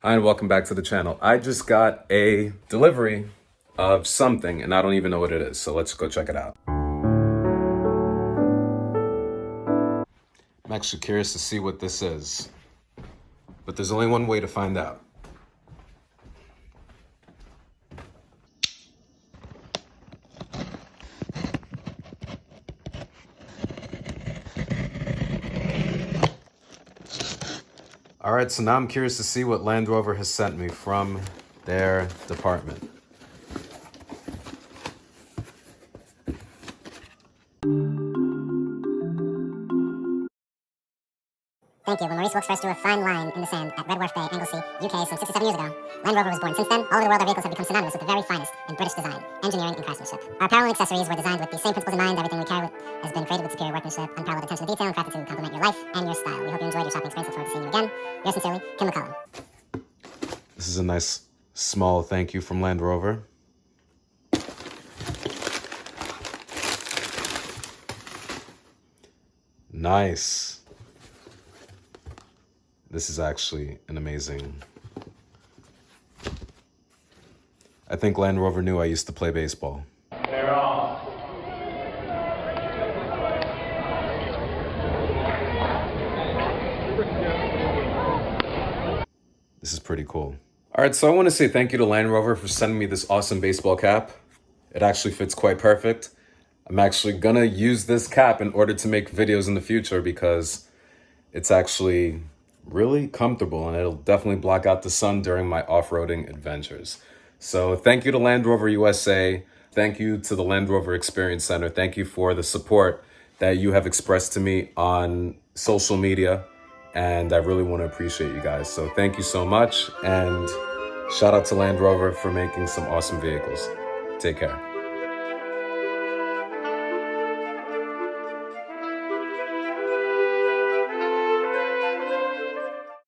Hi, and welcome back to the channel. I just got a delivery of something and I don't even know what it is, so let's go check it out. I'm actually curious to see what this is, but there's only one way to find out. All right, so now I'm curious to see what Land Rover has sent me from their department. Thank you. When Maurice Wilkes first drew a fine line in the sand at Redworth Bay, Anglesey, UK, some 67 years ago, Land Rover was born. Since then, all over the world, our vehicles have become synonymous with the very finest in British design, engineering, and craftsmanship. Our apparel and accessories were designed with the same principles in mind. Everything we carry has been created with superior workmanship, unparalleled attention to detail, and crafted to complement your life and your style. We hope you enjoyed your shopping experience. Look forward to seeing you again. Yours sincerely, Kim McCullum. This is a nice small thank you from Land Rover. Nice. This is actually an amazing... I think Land Rover knew I used to play baseball. They're off. This is pretty cool. All right, so I want to say thank you to Land Rover for sending me this awesome baseball cap. It actually fits quite perfect. I'm actually gonna use this cap in order to make videos in the future because it's actually really comfortable and it'll definitely block out the sun during my off-roading adventures. So thank you to Land Rover USA. Thank you to the Land Rover Experience Center. Thank you for the support that you have expressed to me on social media. And I really want to appreciate you guys. So thank you so much. And shout out to Land Rover for making some awesome vehicles. Take care.